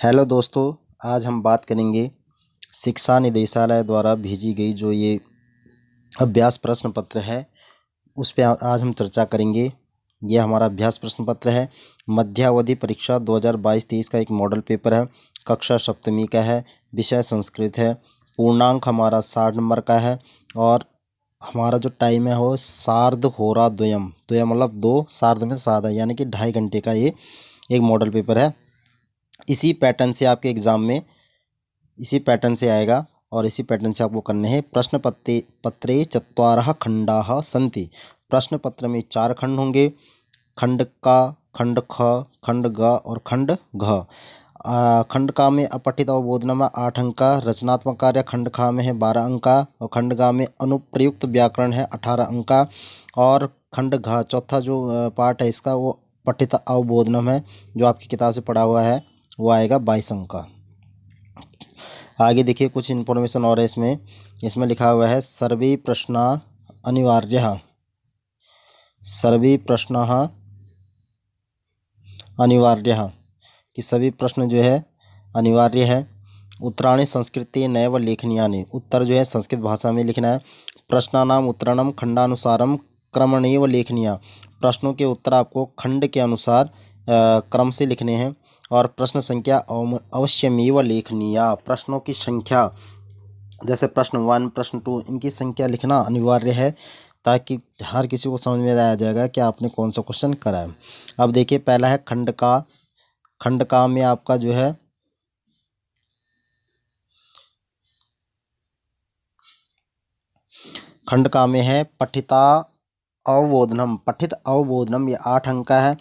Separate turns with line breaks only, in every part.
Hello दोस्तों, आज हम बात करेंगे शिक्षा निदेशालय द्वारा भेजी गई जो ये अभ्यास प्रश्न पत्र है उस पे आज हम चर्चा करेंगे। ये हमारा अभ्यास प्रश्न पत्र है। मध्यावधि परीक्षा 2022-23 का एक मॉडल पेपर है। कक्षा सप्तमी का है। विषय संस्कृत है। पूर्णांक हमारा 60 नंबर का है और हमारा जो टाइम है वो सार्ध होरा द्वयम द्वयम मतलब दो, सार्ध में सादा यानी कि 2.5 घंटे का ये एक मॉडल पेपर है। इसी पैटर्न से आपके एग्ज़ाम में इसी पैटर्न से आएगा और इसी पैटर्न से आपको करने हैं। प्रश्न पत्रे चत्वारः खंडाः सन्ति। प्रश्न पत्र में 4 खंड होंगे। खंड का, खंड ख, खंड ग और खंड घ। खंड का में अपठित अवबोधन में 8 अंक का, रचनात्मक कार्य खंड खा में है 12 अंक का और खंड गा में अनुप्रयुक्त व्याकरण है 18 अंक का और खंड घ चौथा जो पार्ट है इसका वो पठित अवबोधनम है जो आपकी किताब से पढ़ा हुआ है वो आएगा 22 अंक का। आगे देखिए कुछ इन्फॉर्मेशन और है इसमें लिखा हुआ है सर्वे प्रश्न अनिवार्य। सर्वे प्रश्न अनिवार्य कि सभी प्रश्न जो है अनिवार्य है। उत्तराणि संस्कृते नैव लेखनीयानि। उत्तर जो है संस्कृत भाषा में लिखना है। प्रश्नानाम उत्तरणम खंडानुसारम क्रमणेव लेखनीय। प्रश्नों के उत्तर आपको खंड के अनुसार क्रम से लिखने हैं और प्रश्न संख्या अवश्यमेव लेखनीय। प्रश्नों की संख्या जैसे प्रश्न 1, प्रश्न 2 इनकी संख्या लिखना अनिवार्य है ताकि हर किसी को समझ में आ जाएगा कि आपने कौन सा क्वेश्चन करा है। अब देखिए पहला है खंड का। खंड का में आपका जो है खंड का में है पठिता अवबोधनम। पठित अवबोधनम ये 8 अंक का है।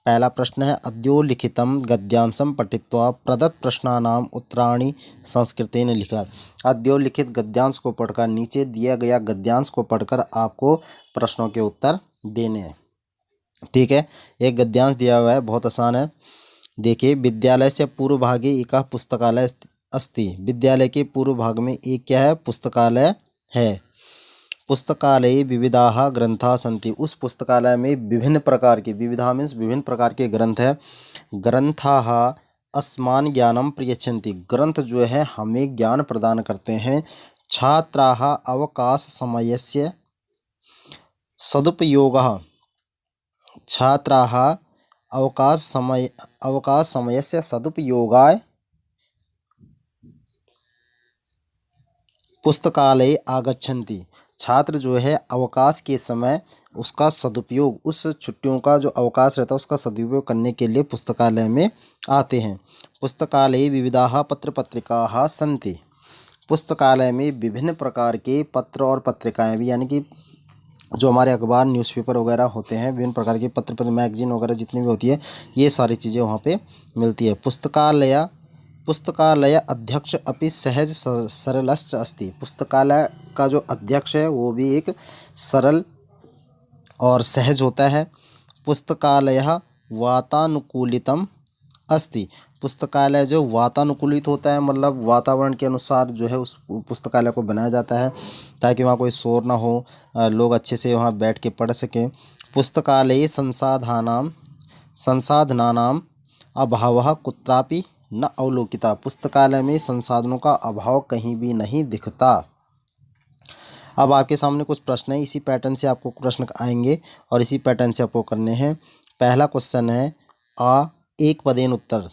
पहला प्रश्न है अद्योलिखितम गद्यांशम पठित्वा प्रदत्त प्रश्नानाम उत्तराणि संस्कृतेन लिखा। अद्योलिखित गद्यांश को पढ़कर, नीचे दिया गया गद्यांश को पढ़कर आपको प्रश्नों के उत्तर देने हैं। ठीक है, एक गद्यांश दिया हुआ है, बहुत आसान है। देखिए विद्यालय से पूर्व भागे एक पुस्तकालय अस्ति। विद्यालय के पूर्व भाग में एक क्या है? पुस्तकालय है। पुस्तकालये विविधाः ग्रंथाः सन्ति। उस पुस्तकालय में विभिन्न प्रकार के, विविधा मीन्स विभिन्न प्रकार के ग्रंथ है। ग्रंथाः अस्मान् ज्ञानं प्रयच्छन्ति। ग्रंथ जो है हमें ज्ञान प्रदान करते हैं। छात्राः अवकाश समयस्य सदुपयोगः। छात्राः अवकाश समयस्य सदुपयोगाय पुस्तकालय आगच्छन्ति। छात्र जो है अवकाश के समय उसका सदुपयोग, उस छुट्टियों का जो अवकाश रहता है उसका सदुपयोग करने के लिए पुस्तकालय में आते हैं। पुस्तकालये विविधाः पत्र पत्रिकाः सन्ति। पुस्तकालय में विभिन्न प्रकार के पत्र और पत्रिकाएं भी, यानी कि जो हमारे अखबार न्यूज़पेपर वगैरह होते हैं, विभिन्न प्रकार के पत्र मैगजीन वगैरह जितनी भी होती है ये सारी चीज़ें वहाँ पे मिलती है। पुस्तकालय अध्यक्ष अपि सहज सरलश्च अस्ति। पुस्तकालय का जो अध्यक्ष है वो भी एक सरल और सहज होता है। पुस्तकालयः वातानुकूलितम अस्ति। पुस्तकालय जो वातानुकूलित होता है मतलब वातावरण के अनुसार जो है उस पुस्तकालय को बनाया जाता है ताकि वहाँ कोई शोर ना हो, लोग अच्छे से वहाँ बैठ के पढ़ सकें। पुस्तकालये संसाधनानाम अभावः कुत्रापि न अवलोकिता। पुस्तकालय में संसाधनों का अभाव कहीं भी नहीं दिखता। अब आपके सामने कुछ प्रश्न है, इसी पैटर्न से आपको प्रश्न आएंगे और इसी पैटर्न से आपको करने हैं। पहला क्वेश्चन है एक पदेन उत्तर।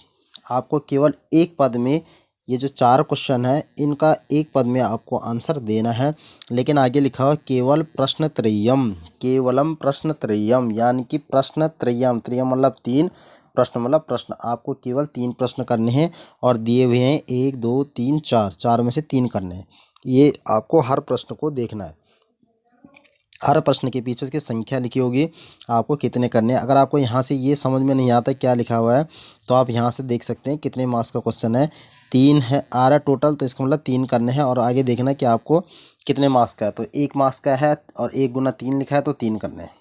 आपको केवल एक पद में, ये जो 4 क्वेश्चन है इनका एक पद में आपको आंसर देना है। लेकिन आगे लिखा हुआ केवल प्रश्न त्रयम, केवलम प्रश्न त्रयम, यानी कि प्रश्न त्रयम, त्रयम मतलब 3, प्रश्न मतलब प्रश्न। आपको केवल 3 प्रश्न करने हैं और दिए हुए हैं 1 2 3 4, 4 में से 3 करने हैं। ये आपको हर प्रश्न को देखना है। हर प्रश्न के पीछे उसकी संख्या लिखी होगी, आपको कितने करने हैं। अगर आपको यहाँ से ये समझ में नहीं आता क्या लिखा हुआ है तो आप यहाँ से देख सकते हैं कितने मार्क्स का क्वेश्चन है। 3 है आ रहा टोटल, तो इसका मतलब 3 करने हैं और आगे देखना कि आपको कितने मार्क्स का है। तो 1 मार्क्स का है और 1 गुना 3 लिखा है तो 3 करने हैं।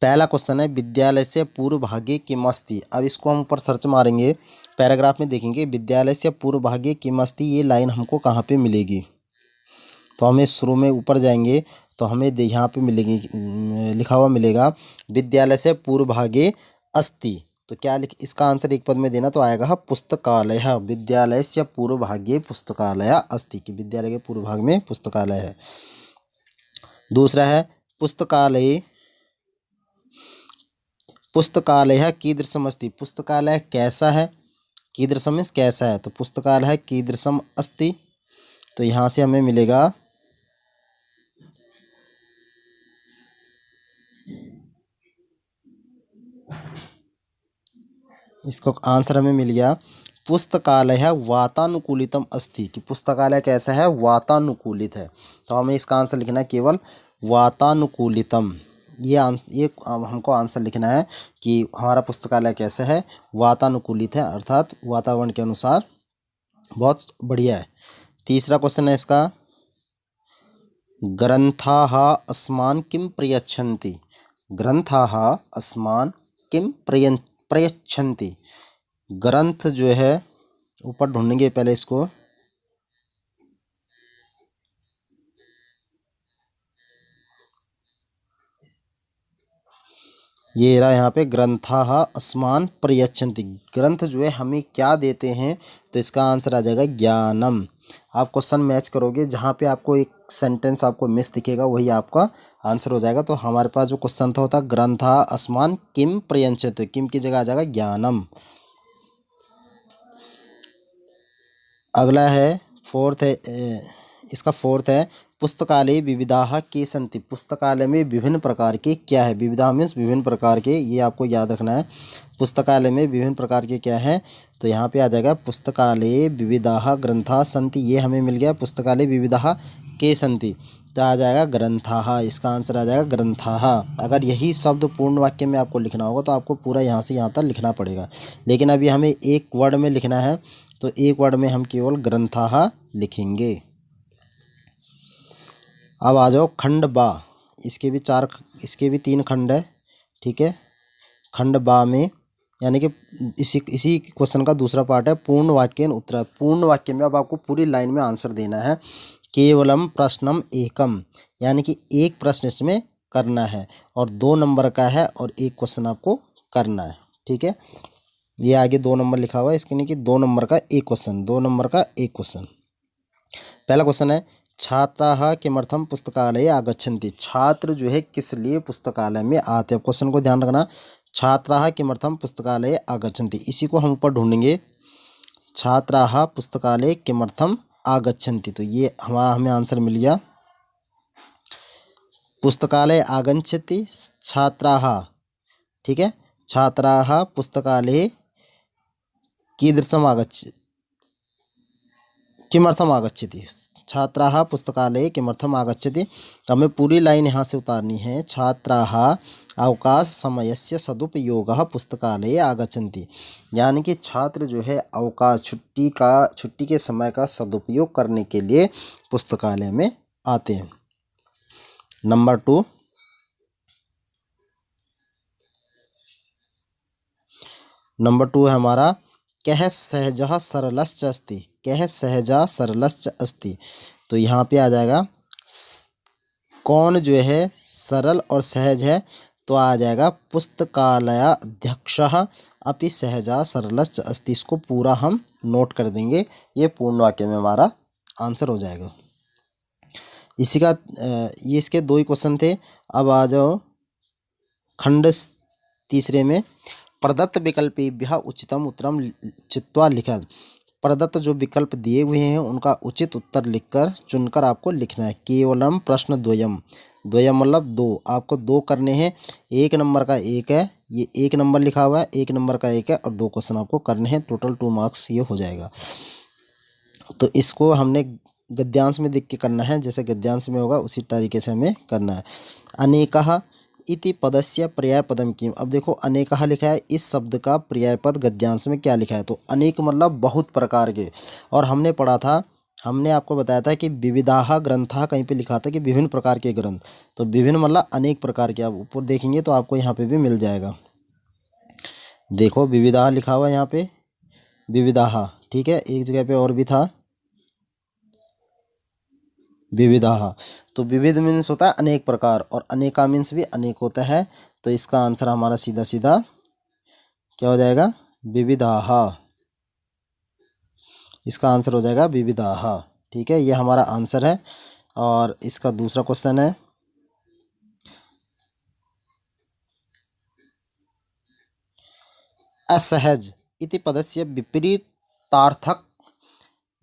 पहला क्वेश्चन है विद्यालय से पूर्व भागे किम अस्ति। अब इसको हम ऊपर सर्च मारेंगे, पैराग्राफ में देखेंगे विद्यालय से पूर्व भागे किम अस्ति, ये लाइन हमको कहाँ पे मिलेगी। तो हमें शुरू में ऊपर जाएंगे तो हमें यहाँ पे मिलेगी, लिखा हुआ मिलेगा विद्यालय से पूर्व भागे अस्ति। तो क्या लिख, इसका आंसर एक पद में देना तो आएगा पुस्तकालय, विद्यालयस्य पूर्वभागे पुस्तकालय अस्ति, कि विद्यालय के पूर्व भाग में पुस्तकालय है। दूसरा है पुस्तकालय, पुस्तकालय कीदृशम अस्ति, पुस्तकालय कैसा है, कीदृशम मीन्स कैसा है, तो पुस्तकालय कीदृशम अस्ति, तो यहाँ से हमें मिलेगा इसका आंसर हमें मिल गया पुस्तकालय वातानुकूलितम अस्ति, कि पुस्तकालय कैसा है, वातानुकूलित है। तो हमें इसका आंसर लिखना है केवल वातानुकूलितम, ये हमको आंसर लिखना है कि हमारा पुस्तकालय कैसा है, वातानुकूलित है, अर्थात वातावरण के अनुसार बहुत बढ़िया है। तीसरा क्वेश्चन है इसका, ग्रंथाः अस्मान् किं प्रयच्छन्ति, ग्रंथाः अस्मान् किं प्रयच्छन्ति, ग्रंथ जो है ऊपर ढूंढेंगे पहले इसको, ये रहा यहाँ पे ग्रंथाः अस्मान् प्रयच्छन्ति, ग्रंथ जो है हमें क्या देते हैं, तो इसका आंसर आ जाएगा ज्ञानम। आप क्वेश्चन मैच करोगे, जहाँ पे आपको एक सेंटेंस आपको मिस दिखेगा वही आपका आंसर हो जाएगा। तो हमारे पास जो क्वेश्चन था होता ग्रंथाः अस्मान् किम प्रयच्छन्ति, किम की जगह आ जाएगा ज्ञानम। अगला है फोर्थ है, इसका फोर्थ है पुस्तकालय विविधाः के सन्ति, पुस्तकालय में विभिन्न प्रकार के क्या है, विविधा मीन्स विभिन्न प्रकार के, ये आपको याद रखना है। पुस्तकालय में विभिन्न प्रकार के क्या है, तो यहाँ पे आ जाएगा पुस्तकालय विविधाः ग्रंथाः सन्ति, ये हमें मिल गया पुस्तकालय विविधाः के सन्ति, तो आ जाएगा ग्रंथाः, इसका आंसर आ जाएगा ग्रंथाः। अगर यही शब्द पूर्ण वाक्य में आपको लिखना होगा तो आपको पूरा यहाँ से यहाँ तक लिखना पड़ेगा, लेकिन अभी हमें एक वर्ड में लिखना है, तो एक वर्ड में हम केवल ग्रंथाः लिखेंगे। अब आ जाओ खंड बा, इसके भी 3 खंड है, ठीक है। खंड बा में यानी कि इसी क्वेश्चन का दूसरा पार्ट है पूर्ण वाक्य उत्तर। पूर्ण वाक्य में अब आपको पूरी लाइन में आंसर देना है, केवलम प्रश्नम एकम, यानी कि एक प्रश्न इसमें करना है और 2 नंबर का है और एक क्वेश्चन आपको करना है, ठीक है। ये आगे 2 नंबर लिखा हुआ है, इसके नहीं कि 2 नंबर का एक क्वेश्चन, 2 नंबर का एक क्वेश्चन। पहला क्वेश्चन है छात्राः किमर्थम पुस्तकालय आगच्छन्ति, छात्र जो है किस लिए पुस्तकालय में आते हैं। क्वेश्चन को ध्यान रखना, छात्राः किमर्थम पुस्तकालय आगच्छन्ति, इसी को हम ऊपर ढूंढेंगे, छात्राः पुस्तकालय किमर्थम आगच्छन्ति, तो ये हमें आंसर मिल गया पुस्तकालय आगच्छन्ति छात्राः, ठीक है। छात्राः पुस्तकालय कीदृशम किमर्थम आगच्छति, छात्राः पुस्तकालय किमर्थम आगच्छति, तो हमें पूरी लाइन यहाँ से उतारनी है। छात्राः अवकाश समयस्य सदुपयोगः पुस्तकालय आगच्छन्ति, यानी कि छात्र जो है अवकाश छुट्टी के समय का सदुपयोग करने के लिए पुस्तकालय में आते हैं। नंबर 2 है हमारा कह सहजः सरलश्च अस्ति, कह सहजा सरलश्च अस्ति, तो यहाँ पे आ जाएगा कौन जो है सरल और सहज है, तो आ जाएगा पुस्तकालयाध्यक्षः अपि सहजा सरलश्च अस्ति, इसको पूरा हम नोट कर देंगे, ये पूर्ण वाक्य में हमारा आंसर हो जाएगा। इसी का ये इसके 2 ही क्वेश्चन थे। अब आ जाओ खंड तीसरे में, प्रदत्त विकल्पेभ्यः उचितम उत्तरम चित्वा लिखत, प्रदत्त जो विकल्प दिए हुए हैं उनका उचित उत्तर लिखकर चुनकर आपको लिखना है। केवलम प्रश्न द्वयम, द्वयम मतलब 2, आपको 2 करने हैं, 1 नंबर का 1 है, ये 1 नंबर लिखा हुआ है, 1 नंबर का 1 है और 2 क्वेश्चन आपको करने हैं, टोटल 2 मार्क्स ये हो जाएगा। तो इसको हमने गद्यांश में देख के करना है, जैसे गद्यांश में होगा उसी तरीके से हमें करना है। अनेकः इति पदस्य पर्याय पदम किम, अब देखो अनेकः लिखा है, इस शब्द का पर्याय पद गद्यांश में क्या लिखा है, तो अनेक मतलब बहुत प्रकार के, और हमने पढ़ा था, हमने आपको बताया था कि विविधाः ग्रंथाः कहीं पे लिखा था कि विभिन्न प्रकार के ग्रंथ, तो विभिन्न मतलब अनेक प्रकार के, आप ऊपर देखेंगे तो आपको यहाँ पे भी मिल जाएगा। देखो विविधाः लिखा हुआ है यहाँ पे, विविधाः, ठीक है, एक जगह पे और भी था विविधाः, तो विविध मीन्स होता है अनेक प्रकार और अनेका मीन्स भी अनेक होता है, तो इसका आंसर हमारा सीधा सीधा क्या हो जाएगा? विविधाः। इसका आंसर हो जाएगा विविधाः। ठीक है, ये हमारा आंसर है। और इसका दूसरा क्वेश्चन है, असहज इति पदस्य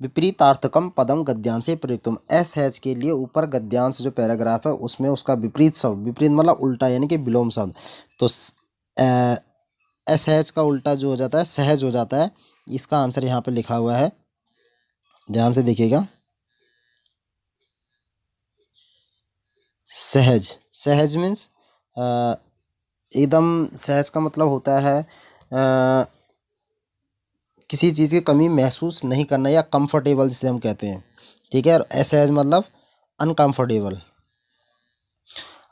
विपरीतार्थकम पदम गद्यांशे प्रयुक्तम। असहज के लिए ऊपर गद्यांश जो पैराग्राफ है उसमें उसका विपरीत शब्द, विपरीत मतलब उल्टा यानी कि विलोम शब्द, तो असहज का उल्टा जो हो जाता है सहज हो जाता है। इसका आंसर यहाँ पे लिखा हुआ है, ध्यान से देखिएगा। सहज, सहज मीन्स एकदम, सहज का मतलब होता है किसी चीज़ की कमी महसूस नहीं करना, या कंफर्टेबल जिसे हम कहते हैं। ठीक है, और असहज मतलब अनकंफर्टेबल।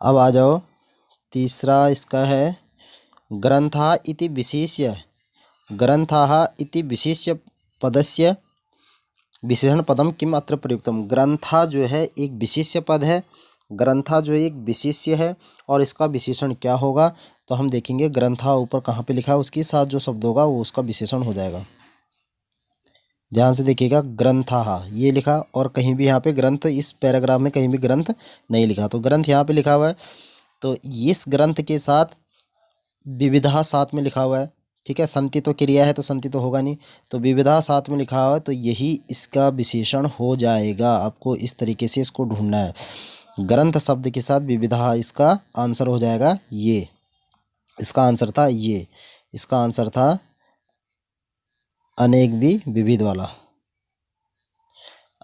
अब आ जाओ, तीसरा इसका है, ग्रंथा इति विशेष्य, ग्रंथाः इति विशेष्य पदस्य विशेषण पदम किम अत्र प्रयुक्तम। ग्रंथा जो है एक विशेष्य पद है, ग्रंथा जो एक विशेष्य है, और इसका विशेषण क्या होगा तो हम देखेंगे। ग्रंथा ऊपर कहाँ पे लिखा है, उसके साथ जो शब्द होगा वो उसका विशेषण हो जाएगा। ध्यान से देखिएगा, ग्रंथाः ये लिखा, और कहीं भी यहाँ पे ग्रंथ, इस पैराग्राफ में कहीं भी ग्रंथ नहीं लिखा, तो ग्रंथ यहाँ पे लिखा हुआ है, तो इस ग्रंथ के साथ विविधा साथ में लिखा हुआ है। ठीक है, संति तो क्रिया है तो संति तो होगा नहीं, तो विविधा साथ में लिखा हुआ है, तो यही इसका विशेषण हो जाएगा। आपको इस तरीके से इसको ढूंढना है, ग्रंथ शब्द के साथ विविधा, इसका आंसर हो जाएगा ये। इसका आंसर था ये, इसका आंसर था अनेक भी विविध वाला,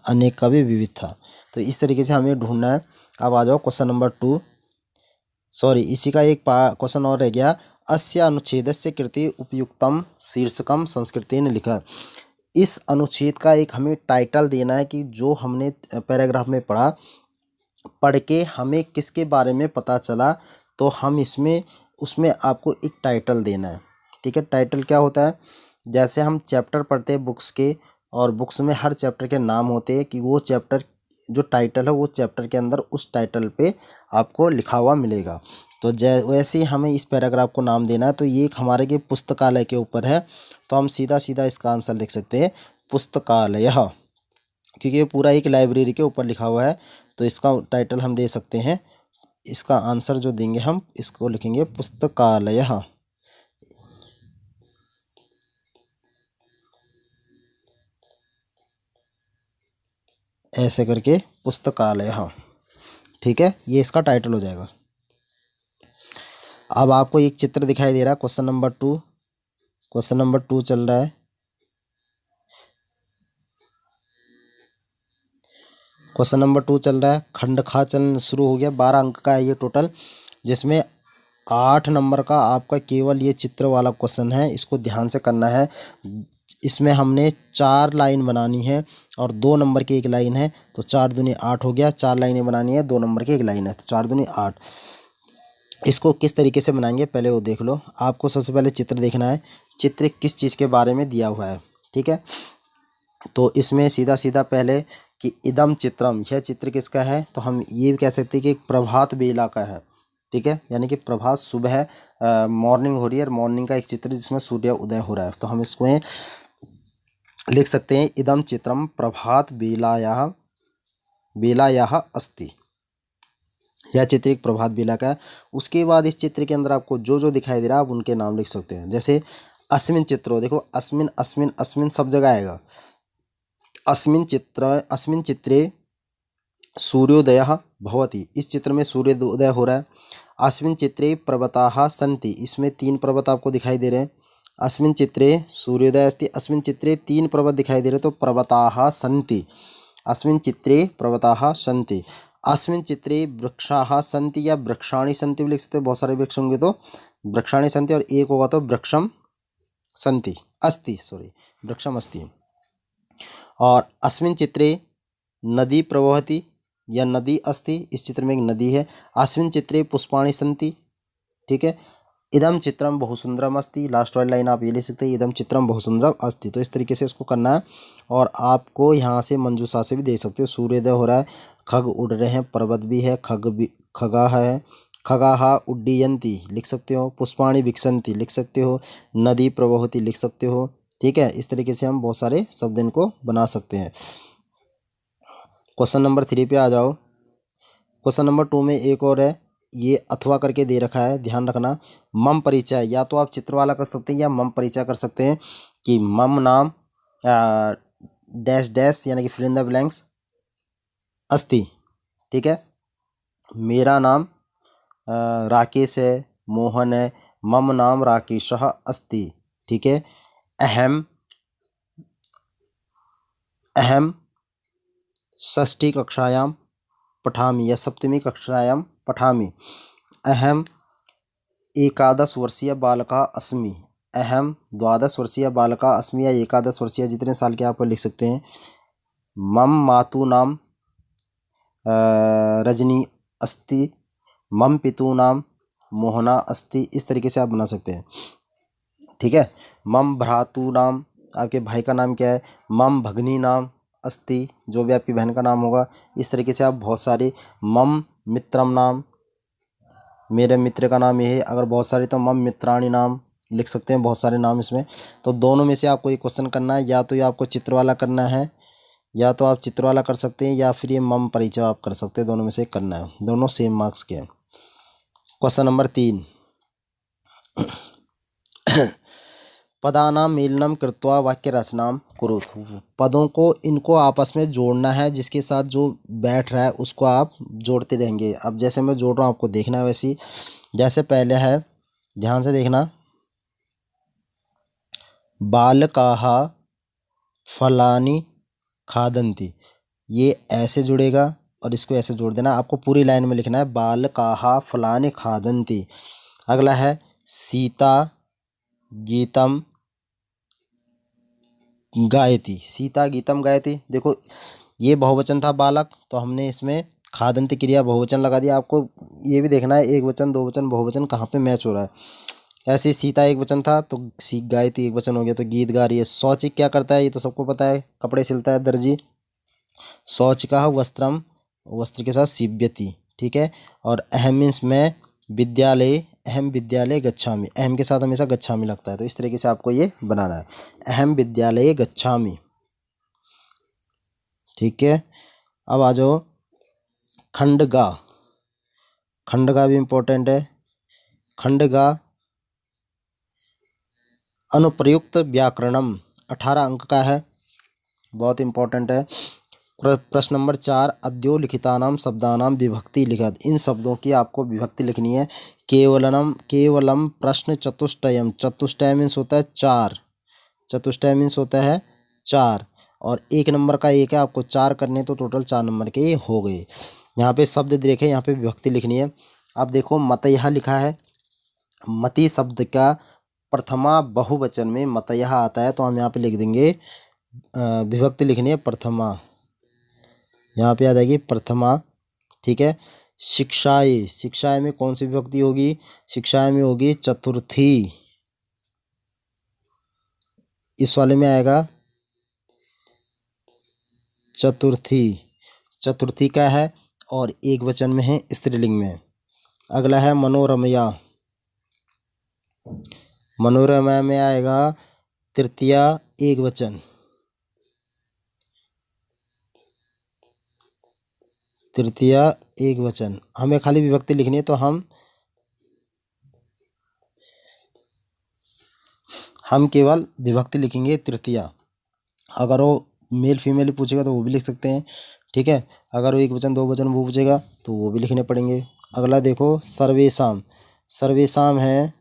अनेक का भी विविध था। तो इस तरीके से हमें ढूंढना है। अब आ जाओ क्वेश्चन नंबर 2, सॉरी इसी का एक क्वेश्चन और रह गया। अस्य अनुच्छेदस्य कृते उपयुक्तम शीर्षकम संस्कृतेन लिखा। इस अनुच्छेद का एक हमें टाइटल देना है कि जो हमने पैराग्राफ में पढ़ा, पढ़ के हमें किसके बारे में पता चला, तो हम इसमें उसमें आपको एक टाइटल देना है। ठीक है, टाइटल क्या होता है, जैसे हम चैप्टर पढ़ते हैं बुक्स के, और बुक्स में हर चैप्टर के नाम होते हैं, कि वो चैप्टर जो टाइटल है वो चैप्टर के अंदर उस टाइटल पे आपको लिखा हुआ मिलेगा। तो वैसे ही हमें इस पैराग्राफ को नाम देना है। तो ये एक हमारे के पुस्तकालय के ऊपर है, तो हम सीधा सीधा इसका आंसर लिख सकते हैं पुस्तकालय, क्योंकि ये पूरा एक लाइब्रेरी के ऊपर लिखा हुआ है। तो इसका टाइटल हम दे सकते हैं, इसका आंसर जो देंगे हम इसको लिखेंगे पुस्तकालय, ऐसे करके पुस्तकालय। ठीक है, ये इसका टाइटल हो जाएगा। अब आपको एक चित्र दिखाई दे रहा है, क्वेश्चन नंबर 2, क्वेश्चन नंबर 2 चल रहा है। क्वेश्चन नंबर 2 चल रहा है, खंड खा चल शुरू हो गया। 12 अंक का है ये टोटल, जिसमें 8 नंबर का आपका केवल ये चित्र वाला क्वेश्चन है। इसको ध्यान से करना है। इसमें हमने 4 लाइन बनानी है और 2 नंबर की एक लाइन है, तो 4 दूनी 8 हो गया। 4 लाइनें बनानी है, 2 नंबर की एक लाइन है, तो 4 दूनी 8। इसको किस तरीके से बनाएंगे पहले वो देख लो। आपको सबसे पहले चित्र देखना है, चित्र किस चीज़ के बारे में दिया हुआ है। ठीक है, तो इसमें सीधा सीधा पहले कि इदम चित्रम, यह चित्र किसका है, तो हम ये भी कह सकते हैं कि एक प्रभात बेला का है। ठीक है, यानी कि प्रभात, सुबह मॉर्निंग हो रही है, और मॉर्निंग का एक चित्र जिसमें सूर्य उदय हो रहा है। तो हम इसको लिख सकते हैं इदम चित्रम प्रभात बेलायाः अस्ति। यह चित्र एक प्रभात बेला का है। उसके बाद इस चित्र के अंदर आपको जो जो दिखाई दे रहा है आप उनके नाम लिख सकते हैं। जैसे अस्मिन चित्रो, देखो अस्मिन अस्मिन अस्मिन सब जगह आएगा। अस्मिन चित्रे सूर्योदयः भवति, इस चित्र में सूर्योदय हो रहा है। अस्मिन चित्रे पर्वताः सन्ति, इसमें 3 पर्वत आपको दिखाई दे रहे हैं। अस्मिन चित्रे सूर्योदय अस्ति, अस्मिन चित्रे 3 पर्वत दिखाई दे रहे, तो पर्वताः सन्ति। अस्मिन चित्रे पर्वताः सन्ति। अस्मिन चित्रे वृक्षाः सन्ति, या वृक्षाणि सन्ति भी लिख सकते हैं। बहुत सारे वृक्ष होंगे तो वृक्षाणि सन्ति, और एक होगा तो वृक्षम सन्ति अस्ति, वृक्षम अस्ति। और अस्मिन चित्रे नदी प्रवहति, या नदी अस्ति, इस चित्र में एक नदी है। अस्मिन चित्रे पुष्पाणि सन्ति। ठीक है, इदम चित्रम बहुसुंदरम अस्ति, लास्ट वाली लाइन आप ये लिख सकते हैं, इदम चित्रम बहुसुंदरम अस्ति। तो इस तरीके से इसको करना है। और आपको यहाँ से मंजूषा से भी देख सकते हो, सूर्योदय हो रहा है, खग उड़ रहे हैं, पर्वत भी है, खगा है, खगाः उड्डीयन्ति लिख सकते हो, पुष्पाणि विकसन्ति लिख सकते हो, नदी प्रवहति लिख सकते हो। ठीक है, इस तरीके से हम बहुत सारे शब्द इनको बना सकते हैं। क्वेश्चन नंबर 3 पे आ जाओ। क्वेश्चन नंबर 2 में एक और है, ये अथवा करके दे रखा है, ध्यान रखना। मम परिचय, या तो आप चित्र वाला कर सकते हैं या मम परिचय कर सकते हैं कि मम नाम डैश डैश यानी कि फिल इन द ब्लैंक्स अस्ति। ठीक है, मेरा नाम राकेश है, मोहन है, मम नाम राकेशः अस्ति। ठीक है, अहम अहम षष्ठी कक्षायां पठामि या सप्तमी कक्षायां पठामि। अहम एकादश वर्षीय बालकः अस्मि। अहम द्वादश वर्षीय बालकः अस्मि, या एकादश वर्षीय, जितने साल के आप लिख सकते हैं। मम मातु नाम रजनी अस्ति, मम पितु नाम मोहना अस्ति। इस तरीके से आप बना सकते हैं। ठीक है, मम भ्रातु नाम, आपके भाई का नाम क्या है। मम भगनी नाम अस्ति, जो भी आपकी बहन का नाम होगा। इस तरीके से आप बहुत सारे, मम मित्रम नाम, मेरे मित्र का नाम ये है। अगर बहुत सारे तो मम मित्राणि नाम लिख सकते हैं, बहुत सारे नाम इसमें। तो दोनों में से आपको ये क्वेश्चन करना है, या तो ये आपको चित्र वाला करना है, या तो आप चित्र वाला कर सकते हैं, या फिर ये मम परिचय आप कर सकते हैं। दोनों में से करना है, दोनों सेम मार्क्स के हैं। क्वेश्चन नंबर 3, पदानां मेलनं कृत्वा वाक्य रचनां कुरु। पदों को, इनको आपस में जोड़ना है, जिसके साथ जो बैठ रहा है उसको आप जोड़ते रहेंगे। अब जैसे मैं जोड़ रहा हूँ आपको देखना है वैसी। जैसे पहले है, ध्यान से देखना, बालकाः फलानि खादन्ति। ये ऐसे जुड़ेगा और इसको ऐसे जोड़ देना। आपको पूरी लाइन में लिखना है, बालकाः फलानि खादन्ति। अगला है, सीता गीतम गायती। सीता गीतम गायती। देखो, ये बहुवचन था बालक, तो हमने इसमें खादंत क्रिया बहुवचन लगा दिया। आपको ये भी देखना है, एक वचन दो वचन बहुवचन कहाँ पे मैच हो रहा है। ऐसे सीता एक वचन था तो गायती एक वचन हो गया, तो गीत गा रही है। शौचिक क्या करता है, ये तो सबको पता है, कपड़े सिलता है, दर्जी। शौचिकः वस्त्रम, वस्त्र के साथ सीव्यति। ठीक है, और अहम मीन्स मैं, विद्यालय, अहम विद्यालय गच्छामि, अहम के साथ हमेशा गच्छामि लगता है। तो इस तरीके से आपको ये बनाना है, अहम विद्यालय गच्छामि। ठीक है, अब आ जाओ खंडगा। खंडगा भी इम्पोर्टेंट है। खंडगा अनुप्रयुक्त व्याकरणम, 18 अंक का है, बहुत इम्पोर्टेंट है। प्रश्न नंबर 4, अद्योलिखितानां शब्दानां विभक्ति लिखत। इन शब्दों की आपको विभक्ति लिखनी है। केवलम प्रश्न चतुष्टयम, चतुष्टय मीन्स होता है 4, चतुष्टय मीन्स होता है 4, और 1 नंबर का 1 है, आपको 4 करने तो टोटल 4 नंबर के ये हो गए। यहाँ पे शब्द देखें, यहाँ पे विभक्ति लिखनी है। अब देखो, मतयः लिखा है, मति शब्द का प्रथमा बहुवचन में मतयः आता है, तो हम यहाँ पे लिख देंगे, विभक्ति लिखनी है प्रथमा, यहाँ पे आ जाएगी प्रथमा। ठीक है, शिक्षाएं, शिक्षाएं में कौन सी विभक्ति होगी, शिक्षाएं में होगी चतुर्थी, इस वाले में आएगा चतुर्थी। चतुर्थी का है और एक वचन में है, स्त्रीलिंग में। अगला है मनोरमया, मनोरमया में आएगा तृतीया एक वचन, तृतीया एक वचन। हमें खाली विभक्ति लिखनी है, तो हम केवल विभक्ति लिखेंगे तृतीया। अगर वो मेल फीमेल पूछेगा तो वो भी लिख सकते हैं। ठीक है, अगर वो एक वचन दो वचन वो पूछेगा तो वो भी लिखने पड़ेंगे। अगला देखो, सर्वेशाम, सर्वेशाम है,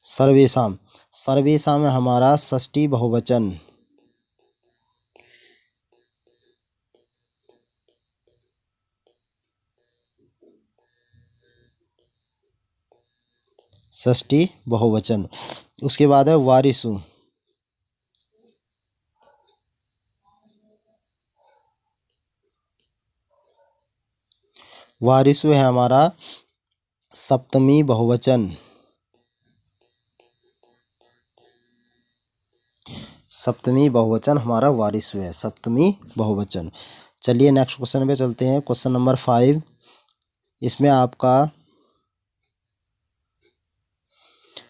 सर्वेशाम, सर्वेशाम है हमारा षष्ठी बहुवचन, षष्ठी बहुवचन। उसके बाद है वारिसु, वारिसु है हमारा सप्तमी बहुवचन, सप्तमी बहुवचन हमारा वारिसु है, सप्तमी बहुवचन। चलिए नेक्स्ट क्वेश्चन पे चलते हैं। क्वेश्चन नंबर 5, इसमें आपका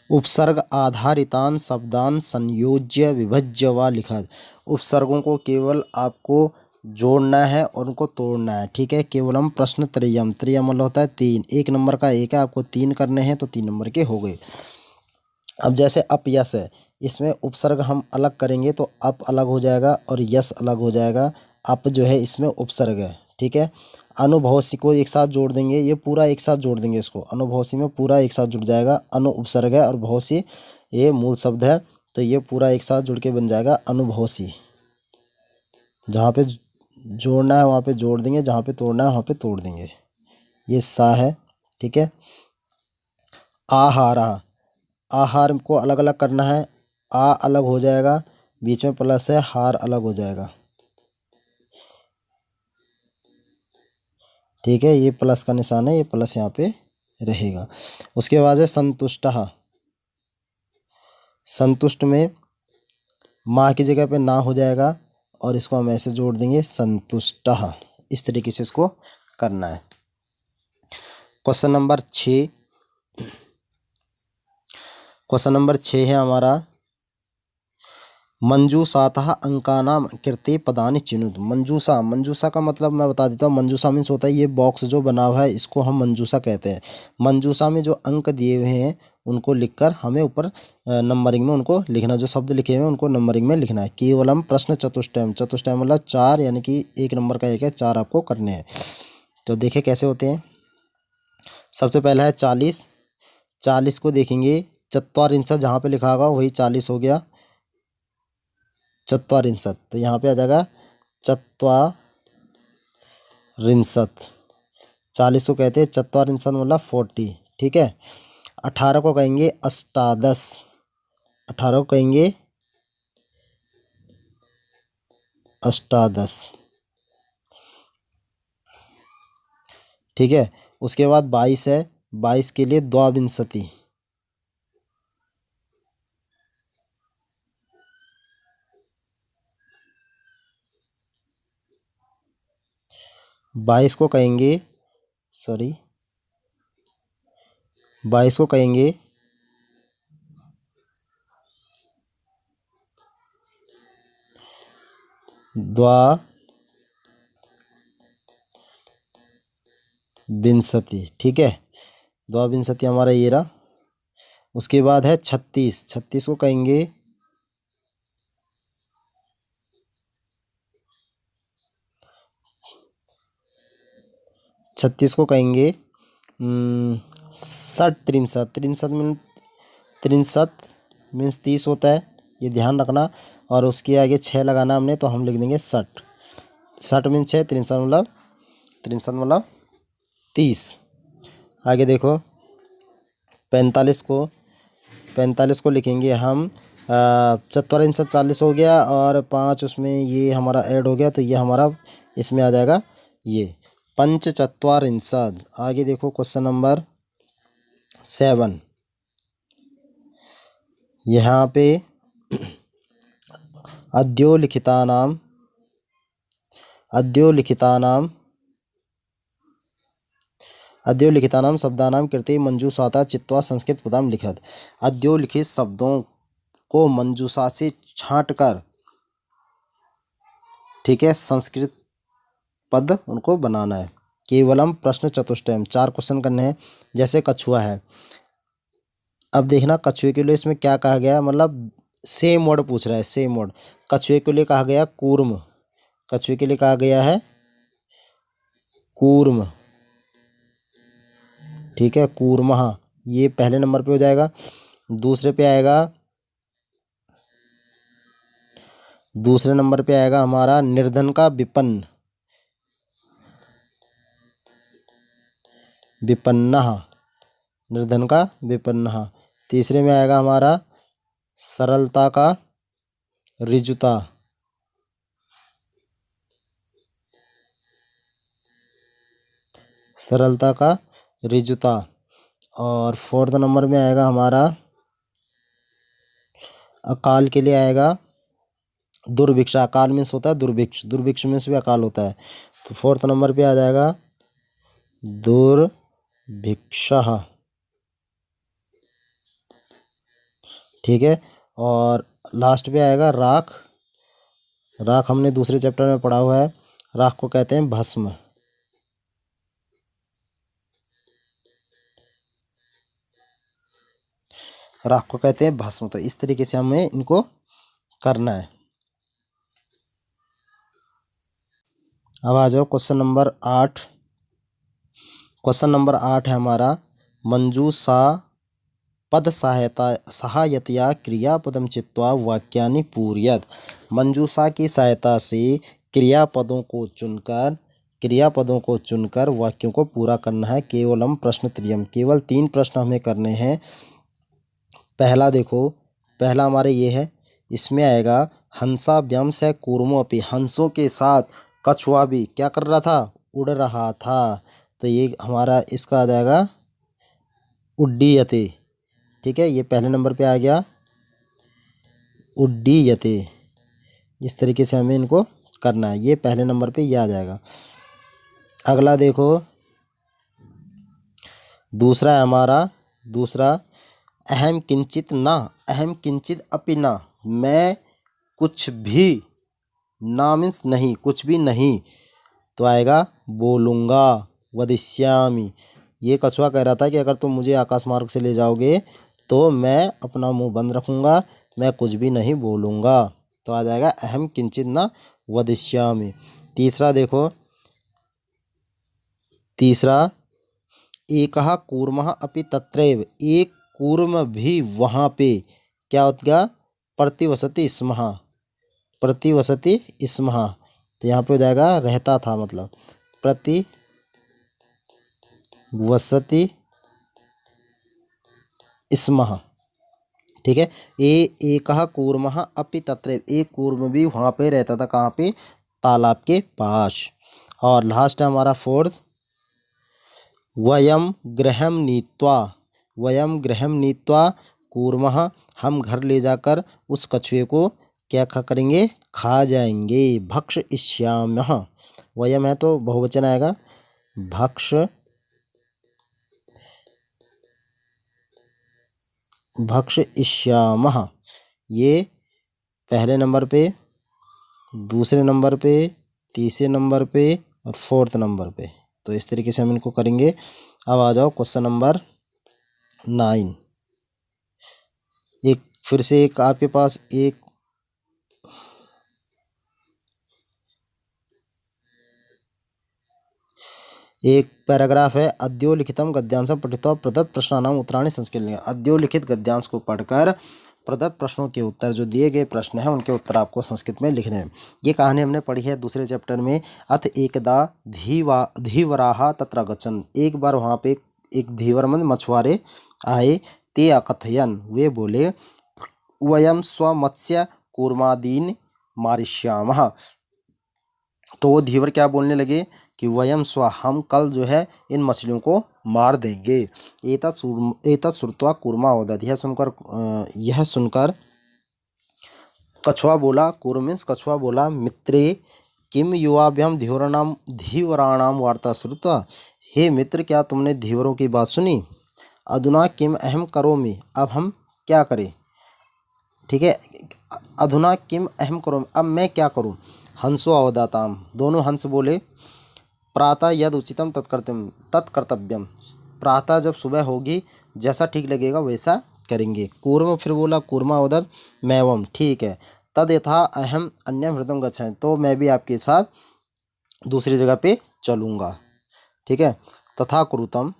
उपसर्ग आधारितान शब्दान संयोज्य विभज्य व लिखत। उपसर्गों को केवल आपको जोड़ना है और उनको तोड़ना है, ठीक है। केवलम प्रश्न त्रयम, त्रयम मतलब होता है 3, 1 नंबर का 1 है, आपको 3 करने हैं तो 3 नंबर के हो गए। अब जैसे अपयस है, इसमें उपसर्ग हम अलग करेंगे तो अप अलग हो जाएगा और यस अलग हो जाएगा। अप जो है इसमें उपसर्ग है, ठीक है। अनुभवसी को एक साथ जोड़ देंगे, ये पूरा एक साथ जोड़ देंगे इसको, अनुभवसी में पूरा एक साथ जुड़ जाएगा। अनु उपसर्ग है और भवसी ये मूल शब्द है, तो ये पूरा एक साथ जुड़ के बन जाएगा अनुभवसी। जहाँ पे जोड़ना है वहाँ पे जोड़ देंगे, जहाँ पे तोड़ना है वहाँ पे तोड़ देंगे। ये सा है, ठीक है। आहारा, आहार को अलग अलग करना है, आ अलग हो जाएगा, बीच में प्लस है, हार अलग हो जाएगा, ठीक है। ये प्लस का निशान है, ये प्लस यहाँ पे रहेगा। उसके बाद है संतुष्टः, संतुष्ट में माँ की जगह पे ना हो जाएगा और इसको हम ऐसे जोड़ देंगे संतुष्टः। इस तरीके से इसको करना है। क्वेश्चन नंबर 6, क्वेश्चन नंबर 6 है हमारा मंजूषातः अंकानाम कृते पदानि चिनुत। मंजूषा, मंजूषा का मतलब मैं बता देता हूँ। मंजूषा मीन्स होता है ये बॉक्स जो बना हुआ है, इसको हम मंजूषा कहते हैं। मंजूषा में जो अंक दिए हुए हैं उनको लिखकर हमें ऊपर नंबरिंग में उनको लिखना, जो शब्द लिखे हुए हैं उनको नंबरिंग में लिखना है। केवलम प्रश्न चतुष्टयम, चतुष्टयम मतलब 4, यानी कि 1 नंबर का 1 है, 4 आपको करने हैं। तो देखिए कैसे होते हैं। सबसे पहला है 40, 40 को देखेंगे चत्वारिंशत, जहाँ पे लिखा होगा वही 40 हो गया, चत्वारिंशत। तो यहाँ पे आ जाएगा चत्वारिंशत। 40 को कहते हैं चत्वारिंशत मतलब 40, ठीक है। 18 को कहेंगे अष्टादश, 18 को कहेंगे अष्टादश, ठीक है। उसके बाद 22 है, 22 के लिए द्वाविंशति, 22 को कहेंगे, सॉरी 22 को कहेंगे द्वाविंशति, ठीक है। द्वाविंशति हमारा ये रहा। उसके बाद है 36, 36 को कहेंगे 36 को कहेंगे 60, 63, 63 मीन्स 30 होता है, ये ध्यान रखना। और उसके आगे 6 लगाना हमने, तो हम लिख देंगे 60, 60 मीन्स 6, 63 मतलब 30। आगे देखो 45 को, 45 को लिखेंगे हम चत्वारिंशत 40 हो गया और 5 उसमें ये हमारा ऐड हो गया, तो ये हमारा इसमें आ जाएगा ये पंचचत्वारिंशत। आगे देखो क्वेश्चन नंबर 7, यहाँ पे अद्योलिखितानाम, अद्योलिखितानाम, अद्योलिखितानाम शब्दानाम कृते मंजूषाता चित्वा संस्कृत पदम लिखत। अद्योलिखित शब्दों को मंजूषा से छांटकर, ठीक है, संस्कृत पद उनको बनाना है। केवलम प्रश्न चतुष्टयम, 4 क्वेश्चन करने हैं। जैसे कछुआ है, अब देखना कछुए के लिए इसमें क्या कहा गया, मतलब सेम वर्ड पूछ रहा है, सेम वर्ड। कछुए के लिए कहा गया कूर्म, कछुए के लिए कहा गया है कूर्म, ठीक है, कूर्मः, ये पहले नंबर पे हो जाएगा। दूसरे पे आएगा, दूसरे नंबर पे आएगा हमारा निर्धन का विपन्न, विपन्नः, निर्धन का विपन्नः। तीसरे में आएगा हमारा सरलता का ऋजुता, सरलता का ऋजुता। और फोर्थ नंबर में आएगा हमारा अकाल के लिए आएगा दुर्भिक्ष, अकाल मीन्स होता है दुर्भिक्ष, दुर्भिक्ष मीन्स भी अकाल होता है। तो 4th नंबर पे आ जाएगा दुर्भिक्षः। ठीक है। और लास्ट पे आएगा राख। राख हमने दूसरे चैप्टर में पढ़ा हुआ है। राख को कहते हैं भस्म। राख को कहते हैं भस्म। तो इस तरीके से हमें इनको करना है। अब आ जाओ क्वेश्चन नंबर 8। क्वेश्चन नंबर 8 है हमारा मंजूषा पद सहायतया क्रियापदम चित्वा वाक्यानि पूरयत। मंजूषा की सहायता से क्रियापदों को चुनकर वाक्यों को पूरा करना है। केवलम प्रश्न त्रयम, केवल 3 प्रश्न हमें करने हैं। पहला देखो, पहला हमारे ये है, इसमें आएगा हंसाभ्याम से कूर्मो अपि, हंसों के साथ कछुआ भी क्या कर रहा था, उड़ रहा था। तो ये हमारा इसका आ जाएगा उड्डीयते। ठीक है, ये पहले नंबर पे आ गया उड्डीयते। इस तरीके से हमें इनको करना है, ये पहले नंबर पे ये आ जाएगा। अगला देखो, दूसरा है हमारा, दूसरा अहम किंचित ना, अहम किंचित अपि ना, मैं कुछ भी, ना मीन्स नहीं, कुछ भी नहीं, तो आएगा बोलूँगा, वदिष्यामि। ये कछुआ कह रहा था कि अगर तुम मुझे आकाश मार्ग से ले जाओगे तो मैं अपना मुंह बंद रखूँगा, मैं कुछ भी नहीं बोलूँगा। तो आ जाएगा अहम किंचित न वदिष्यामि। तीसरा देखो, तीसरा एकः कूर्मः अपि तत्रैव, एक कूर्म भी वहाँ पे क्या होगा, प्रतिवसति स्मः, प्रतिवसति स्मः। तो यहाँ पे हो जाएगा रहता था, मतलब प्रतिवसति स्मः। ठीक है, एकः कूर्मः अपि तत्रैव, एक कूर्म भी वहाँ पे रहता था, कहाँ पे, तालाब के पास। और लास्ट है हमारा 4th, वयम गृहम नीत्वा, वयम गृहम नीत्वा कूर्मः, हम घर ले जाकर उस कछुए को क्या करेंगे, खा जाएंगे। भक्ष इष्यामः, वयम है तो बहुवचन आएगा, भक्ष भक्ष इष्यामः। ये पहले नंबर पे, दूसरे नंबर पे, तीसरे नंबर पे और 4th नंबर पे। तो इस तरीके से हम इनको करेंगे। अब आ जाओ क्वेश्चन नंबर 9। एक फिर से एक आपके पास एक पैराग्राफ है, अद्यो लिखितम गद्यांशं पठित्वा प्रदत्त प्रश्नानाम उत्तराणि संस्कृत। अद्यो लिखित गद्यांश को पढ़कर प्रदत्त प्रश्नों के उत्तर, जो दिए गए प्रश्न हैं उनके उत्तर आपको संस्कृत में लिखने हैं। ये कहानी हमने पढ़ी है दूसरे चैप्टर में। अथ एकदा धीवराः तत्र गच्छन्, एक बार वहाँ पे एक धीवर मतलब मछुआरे आए। ते अकथयन्, वे बोले, वयम स्वमत्स्य कूर्मादीन मारिष्यामः। तो वो धीवर क्या बोलने लगे कि वयम स्व, हम कल जो है इन मछलियों को मार देंगे। एतत् श्रुत्वा कूर्मा वदत्, यह सुनकर कछुआ बोला, कूर्म मीन्स कछुआ बोला, मित्रे किम युवाभ्याम धीवराणाम वार्ता श्रुत्वा, हे मित्र क्या तुमने धीवरों की बात सुनी। अधुना किम अहम करोमि, अब हम क्या करें। ठीक है, अधुना किम अहम करोमि, अब मैं क्या करूं। हंसो अवदाताम, दोनों हंस बोले, प्रातः यद उचितम तत्कर्तव्यम, प्रातः जब सुबह होगी जैसा ठीक लगेगा वैसा करेंगे। कूर्म फिर बोला, कूर्मा अवदत् मैवम, ठीक है। तद यथा अहम अन्य हृदम गच्छामि, तो मैं भी आपके साथ दूसरी जगह पे चलूँगा। ठीक है, तथा कुरुतम,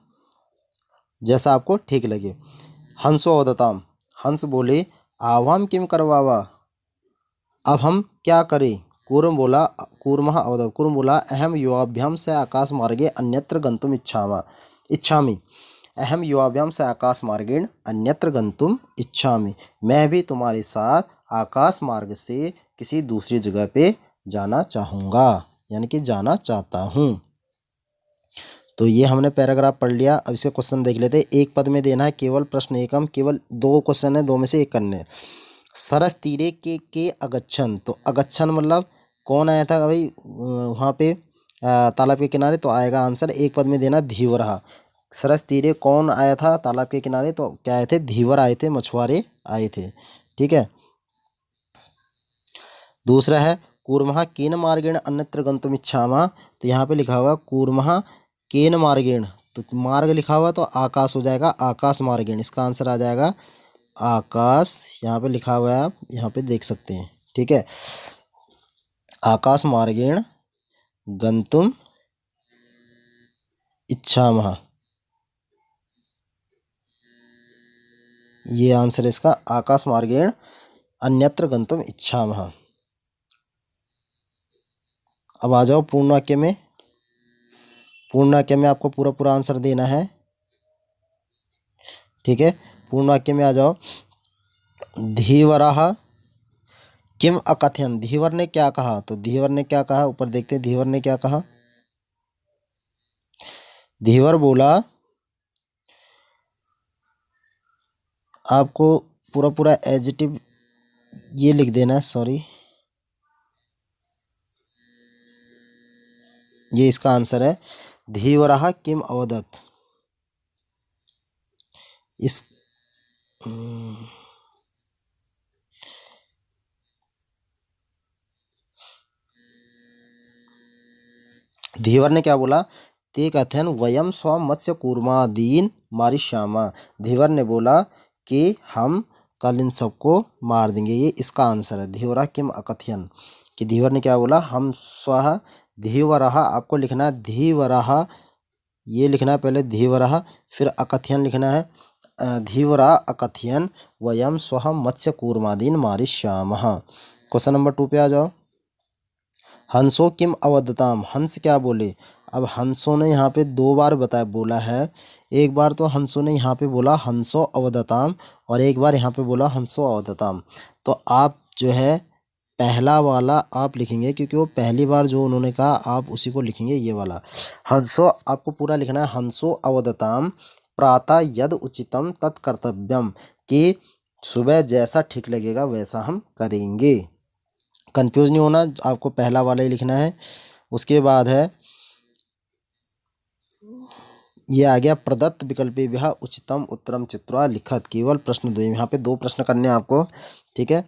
जैसा आपको ठीक लगे। हंसो अवदताम, हंस बोले, आवाम किम करवावा, अब हम क्या करें। कूर्म बोला, कूर्मः अवदत्, कूर्म बोला, अहम युवाभ्याम से आकाश मार्गे अन्यत्र गंतुम इच्छामि, अहम युवाभ्याम से आकाश मार्गेण अन्यत्र गंतुम इच्छामि, मैं भी तुम्हारे साथ आकाश मार्ग से किसी दूसरी जगह पे जाना चाहूँगा, यानी कि जाना चाहता हूँ। तो ये हमने पैराग्राफ पढ़ लिया। अब इसके क्वेश्चन देख लेते हैं। एक पद में देना है केवल प्रश्न एकम, केवल 2 क्वेश्चन है, 2 में से 1 करने हैं। सरस तीरे के अगच्छन, तो अगच्छन मतलब कौन आया था भाई वहाँ पे तालाब के किनारे, तो आएगा आंसर एक पद में देना धीवरहा। सरस तीरे कौन आया था तालाब के किनारे, तो क्या आए थे, धीवर आए थे, मछुआरे आए थे। ठीक है। दूसरा है कूर्मः केन मार्गेण अन्यत्र गंतुम इच्छामः, तो यहाँ पे लिखा हुआ कूर्मः केन मार्गेण, तो मार्ग लिखा हुआ तो आकाश हो जाएगा, आकाश मार्गेण, इसका आंसर आ जाएगा आकाश। यहाँ पे लिखा हुआ है, आप यहाँ पे देख सकते हैं। ठीक है, आकाश मार्गेण गंतुम इच्छामः, ये आंसर है इसका, आकाश मार्गेण अन्यत्र गंतुम इच्छामः। अब आ जाओ पूर्ण वाक्य में। पूर्ण वाक्य में आपको पूरा पूरा आंसर देना है। ठीक है, पूर्ण वाक्य में आ जाओ। धीवरः किम अकथयन, धीवर ने क्या कहा, तो धीवर ने क्या कहा, ऊपर देखते हैं धीवर ने क्या कहा। धीवर बोला, आपको पूरा पूरा एडजेक्टिव ये लिख देना है, सॉरी, ये इसका आंसर है। धीवरः किम अवदत्, इस धीवर ने क्या बोला, ते कथन वयम स्व मत्स्य कूर्मादीन मारिष्यामा, धीवर ने बोला कि हम कल इन सबको मार देंगे, ये इसका आंसर है। धीवरा किम अकथयन, कि धीवर ने क्या बोला, हम स्व धीवरः, आपको लिखना है धीवरः, ये लिखना है पहले धीवरः, फिर अकथयन लिखना है, धीवरा अकथयन वयम स्व मत्स्य कूर्मादीन मारिष्यामः। क्वेश्चन नंबर 2 पे आ जाओ। हंसो किम अवदताम, हंस क्या बोले। अब हंसों ने यहाँ पे 2 बार बताया बोला है, एक बार तो हंसों ने यहाँ पे बोला हंसो अवदताम, और एक बार यहाँ पे बोला हंसो अवदताम। तो आप जो है पहला वाला आप लिखेंगे, क्योंकि वो पहली बार जो उन्होंने कहा आप उसी को लिखेंगे, ये वाला हंसो आपको पूरा लिखना है। हंसो अवदताम प्रातः यद उचितम तत्कर्तव्यम, कि सुबह जैसा ठीक लगेगा वैसा हम करेंगे। कंफ्यूज नहीं होना, आपको पहला वाला ही लिखना है। उसके बाद है ये आ गया प्रदत्त विकल्पेभ्यः उचितम उत्तरम चित्वा लिखत, केवल प्रश्न 2, यहाँ पे 2 प्रश्न करने हैं आपको। ठीक है,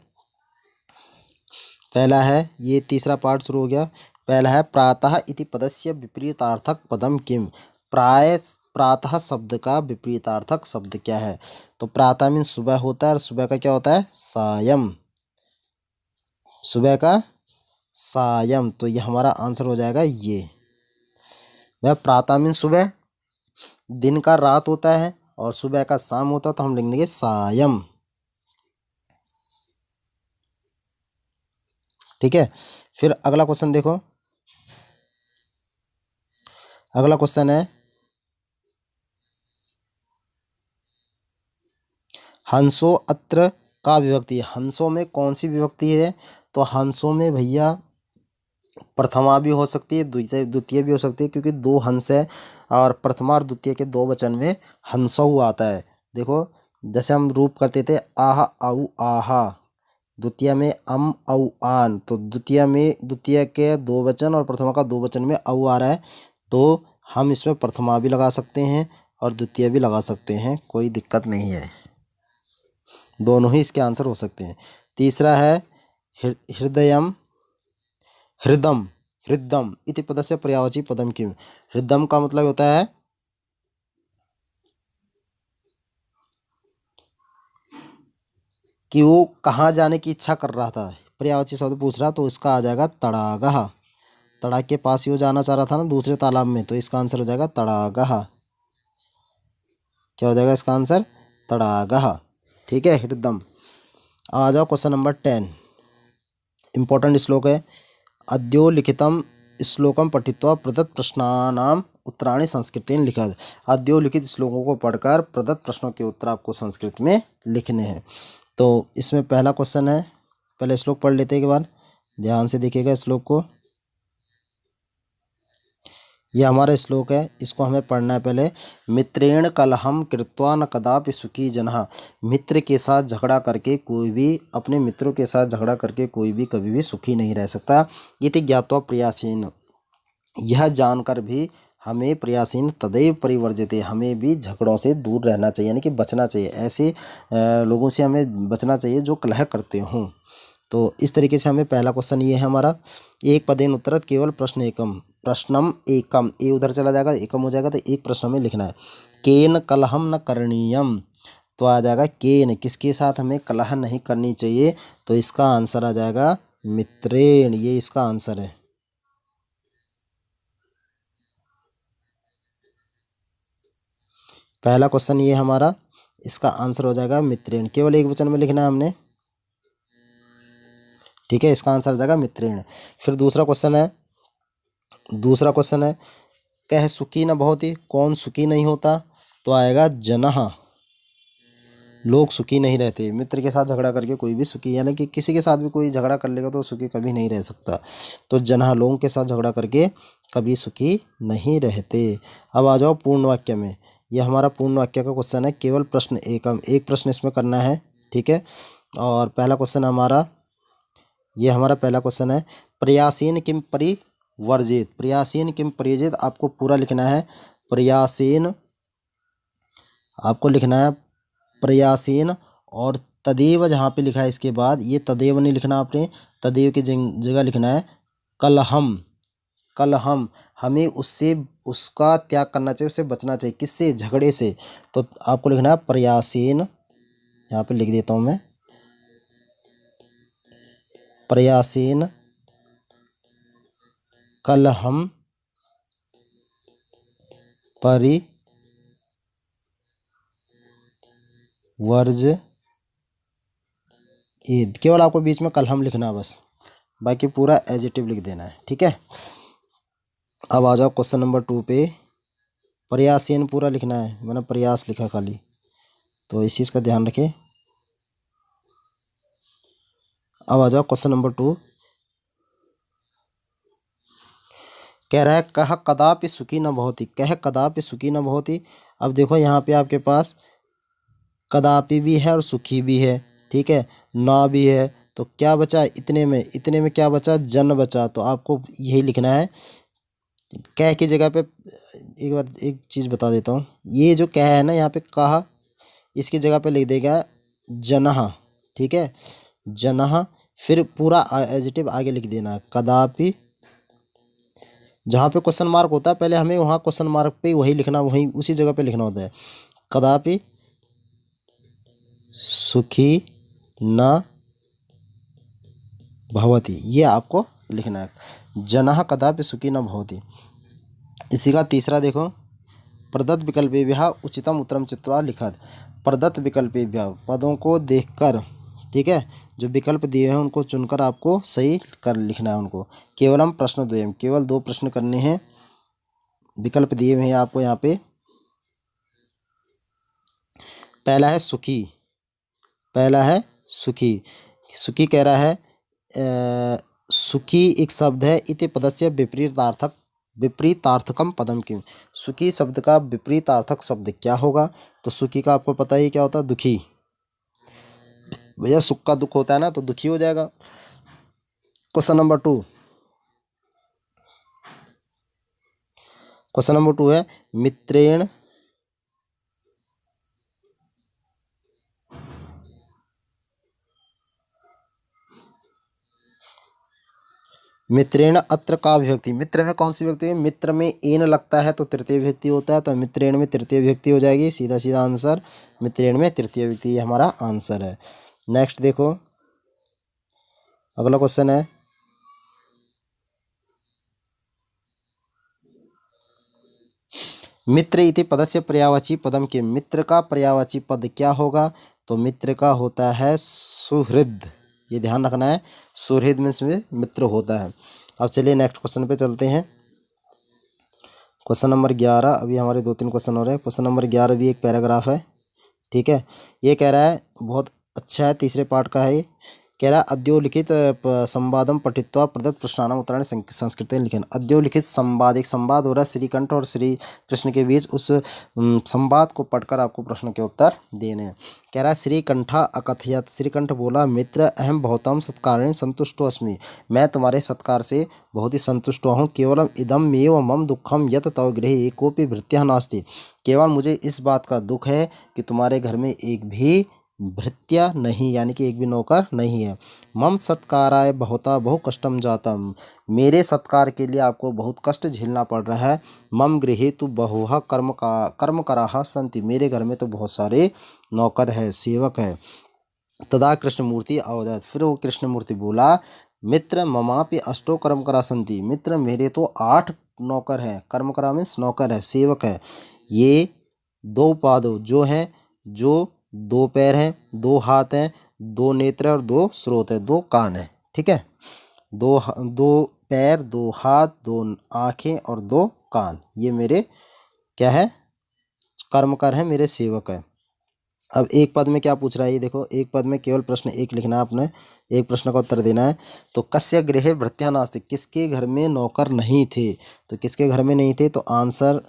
पहला है, ये तीसरा पार्ट शुरू हो गया। पहला है प्रातः इति पदस्य विपरीतार्थक पदम किम, प्रातः शब्द का विपरीतार्थक शब्द क्या है। तो प्रातः मीन सुबह होता है, और सुबह का क्या होता है, सायं, सुबह का सायं, तो ये हमारा आंसर हो जाएगा ये। वह प्रातः मीन सुबह, दिन का रात होता है, और सुबह का शाम होता है, तो हम लिख देंगे सायं। ठीक है, फिर अगला क्वेश्चन देखो। अगला क्वेश्चन है हंसो अत्र का विभक्ति, हंसों में कौन सी विभक्ति है। तो हंसों में भैया प्रथमा भी हो सकती है, द्वितीय भी हो सकती है, क्योंकि 2 हंस है, और प्रथमा और द्वितीय के 2 वचन में हंसौ आता है। देखो जैसे हम रूप करते थे आह औ आहा, द्वितीय में अम औ आन, तो द्वितीय के 2 वचन और प्रथमा का 2 वचन में औ आ रहा है, तो हम इसमें प्रथमा भी लगा सकते हैं और द्वितीय भी लगा सकते हैं, कोई दिक्कत नहीं है, दोनों ही इसके आंसर हो सकते हैं। तीसरा है हृदयम हृदम हृदम इति पदस्य पर्यायवाची पदम किम, हृदम का मतलब होता है कि वो कहाँ जाने की इच्छा कर रहा था, पर्यायवाची शब्द पूछ रहा, तो इसका आ जाएगा तड़ागह, तड़ाग के पास ही वो जाना चाह रहा था ना दूसरे तालाब में, तो इसका आंसर हो जाएगा तड़ागह। क्या हो जाएगा इसका आंसर, तड़ागह। ठीक है, हृदम। आ जाओ क्वेश्चन नंबर 10, इंपॉर्टेंट श्लोक है। अद्यो लिखितम श्लोकम पठित्वा प्रदत्त प्रश्नानाम उत्तराणि संस्कृतेन लिखत, अद्यो लिखित श्लोकों को पढ़कर प्रदत्त प्रश्नों के उत्तर आपको संस्कृत में लिखने हैं। तो इसमें पहला क्वेश्चन है, पहले श्लोक पढ़ लेते हैं एक बार, ध्यान से देखिएगा श्लोक को। ये हमारा श्लोक है, इसको हमें पढ़ना है पहले। मित्रेण कलहम कृत्वा न कदापि सुखी जनः। मित्र के साथ झगड़ा करके कोई भी, अपने मित्रों के साथ झगड़ा करके कोई भी कभी भी सुखी नहीं रह सकता। इति ज्ञात्वा प्रयासेन, यह जानकर भी हमें प्रयासीन तदैव परिवर्जिते, हमें भी झगड़ों से दूर रहना चाहिए, यानी कि बचना चाहिए। ऐसे लोगों से हमें बचना चाहिए जो कलह करते हों। तो इस तरीके से हमें पहला क्वेश्चन ये है हमारा। एक पदेन उत्तरत केवल प्रश्न एकम, प्रश्नम एकम, ए उधर चला जाएगा, एकम हो जाएगा, तो एक प्रश्न में लिखना है। केन कलहम न करणीयम, तो आ जाएगा केन, किसके साथ हमें कलह नहीं करनी चाहिए, तो इसका आंसर आ जाएगा मित्रेण, ये इसका आंसर है। पहला क्वेश्चन ये हमारा, इसका आंसर हो जाएगा मित्रेण, केवल एक वचन में लिखना है हमने, ठीक है, इसका आंसर हो जाएगा मित्रेण। फिर दूसरा क्वेश्चन है, कह सुखी न भवति, कौन सुखी नहीं होता, तो आएगा जनः, लोग सुखी नहीं रहते। मित्र के साथ झगड़ा करके कोई भी सुखी, यानी कि किसी के साथ भी कोई झगड़ा कर लेगा तो सुखी कभी नहीं रह सकता। तो जनः, लोगों के साथ झगड़ा करके कभी सुखी नहीं रहते। अब आ जाओ पूर्ण वाक्य में। यह हमारा पूर्ण वाक्य का क्वेश्चन है, केवल प्रश्न एकम, एक प्रश्न इसमें करना है, ठीक है। और पहला क्वेश्चन हमारा, ये हमारा पहला क्वेश्चन है, प्रयासेन किम परिवर्जित, प्रयासेन किम परिवर्जित, आपको पूरा लिखना है। प्रयासेन आपको लिखना है, प्रयासेन, और तदेव जहाँ पे लिखा है इसके बाद, ये तदेव नहीं लिखना आपने, तदेव की जगह लिखना है कलहम, कलहम, हमें उससे, उसका त्याग करना चाहिए, उससे बचना चाहिए, किससे, झगड़े से। तो आपको लिखना है प्रयासेन, यहाँ पे लिख देता हूँ मैं, प्रयासेन कलहम परिवर्जित, केवल आपको बीच में कलहम लिखना है बस, बाकी पूरा एडजेक्टिव लिख देना है, ठीक है। अब आ जाओ क्वेश्चन नंबर 2 पे। प्रयासेन पूरा लिखना है, मैंने प्रयास लिखा खाली, तो इस चीज़ का ध्यान रखें। अब आ जाओ क्वेश्चन नंबर 2, कह रहा है कह कदापि सुखी न भवति, कह कदापि सुखी न भवति। अब देखो यहाँ पे आपके पास कदापि भी है और सुखी भी है, ठीक है, ना भी है, तो क्या बचा इतने में, इतने में क्या बचा, जन बचा। तो आपको यही लिखना है, कह की जगह पे, एक बार एक चीज़ बता देता हूँ, ये जो कह है ना यहाँ पे कहा, इसकी जगह पे लिख देगा जनः, ठीक है, जनः। फिर पूरा एडजेक्टिव आगे लिख देना है, कदापि, जहाँ पे क्वेश्चन मार्क होता है पहले हमें वहाँ क्वेश्चन मार्क पे वही लिखना, वही उसी जगह पे लिखना होता है, कदापि सुखी न भवति, ये आपको लिखना है, जनः कदापि सुखी न भवति। इसी का तीसरा देखो, प्रदत्त विकल्पेभ्यः उचितम उत्तरम चित्वा लिखत, प्रदत्त विकल्पेभ्यः, पदों को देखकर, ठीक है, जो विकल्प दिए हैं उनको चुनकर आपको सही कर लिखना है उनको। केवलम प्रश्न द्वयम, केवल 2 प्रश्न करने हैं, विकल्प दिए हुए हैं आपको यहाँ पे। पहला है सुखी, पहला है सुखी, सुखी कह रहा है सुखी एक शब्द है, इति पदस्य विपरीतार्थक, विपरीतार्थकम पदम क्यों, सुखी शब्द का विपरीतार्थक शब्द क्या होगा, तो सुखी का आपको पता ही क्या होता है, दुखी, भैया सुख का दुख होता है ना, तो दुखी हो जाएगा। क्वेश्चन नंबर 2, क्वेश्चन नंबर 2 है मित्रेण, मित्रेण अत्र का विभक्ति, मित्र में कौन सी विभक्ति है, मित्र में एन लगता है तो तृतीय विभक्ति होता है, तो मित्रेण में तृतीय विभक्ति हो जाएगी, सीधा सीधा आंसर मित्रेण में तृतीय विभक्ति, ये हमारा आंसर है। नेक्स्ट देखो, अगला क्वेश्चन है, मित्र इति पदस्य पर्यायवाची पदम के, मित्र का पर्यायवाची पद क्या होगा, तो मित्र का होता है सुहृद, ये ध्यान रखना है, सुहृद में मित्र होता है। अब चलिए नेक्स्ट क्वेश्चन पे चलते हैं, क्वेश्चन नंबर 11, अभी हमारे 2-3 क्वेश्चन हो रहे हैं। क्वेश्चन नंबर 11 भी एक पैराग्राफ है, ठीक है, ये कह रहा है, बहुत अच्छा है, तीसरे पार्ट का है ये, कह रहा अद्योलिखित संवादम पठित्वा प्रदत्त प्रश्नानाम उत्तराणि संस्कृतेन लिखन। अद्योलिखित संवाद, एक संवाद हो रहा है श्रीकंठ और श्री कृष्ण के बीच, उस संवाद को पढ़कर आपको प्रश्न के उत्तर देने हैं। कह रहा है श्रीकंठा अकथयत, श्रीकंठ बोला मित्र अहम भवतां सत्कारेण संतुष्टो अस्मि, मैं तुम्हारे सत्कार से बहुत ही संतुष्ट हुआ हूँ। केवलम इदम एव मम दुखम यत तव गृहे कोपि भृत्यः नास्ति, केवल मुझे इस बात का दुख है कि तुम्हारे घर में एक भी भृत्या नहीं, यानी कि एक भी नौकर नहीं है। मम सत्काराय बहुता बहु कष्टम जातम, मेरे सत्कार के लिए आपको बहुत कष्ट झेलना पड़ रहा है। मम गृहे तो बहुहा कर्मकराः सन्ति, मेरे घर में तो बहुत सारे नौकर है, सेवक है। तदा कृष्णमूर्ति अवदत्, फिर वो कृष्णमूर्ति बोला मित्र ममापि अष्टो कर्मकरा सन्ति, मित्र मेरे तो 8 नौकर हैं। कर्मकरा मीन्स नौकर है, सेवक है। ये 2 पादों जो हैं, जो 2 पैर हैं, 2 हाथ हैं, 2 नेत्र और 2 स्रोत है, 2 कान है। ठीक है, 2 पैर, 2 हाथ, 2 आँखें और 2 कान, ये मेरे क्या है, कर्मकर हैं, मेरे सेवक है। अब एक पद में क्या पूछ रहा है, ये देखो, एक पद में केवल प्रश्न एक लिखना है आपने, एक प्रश्न का उत्तर देना है। तो कस्य गृहे भृत्या नास्ति, किसके घर में नौकर नहीं थे, तो किसके घर में नहीं थे, तो आंसर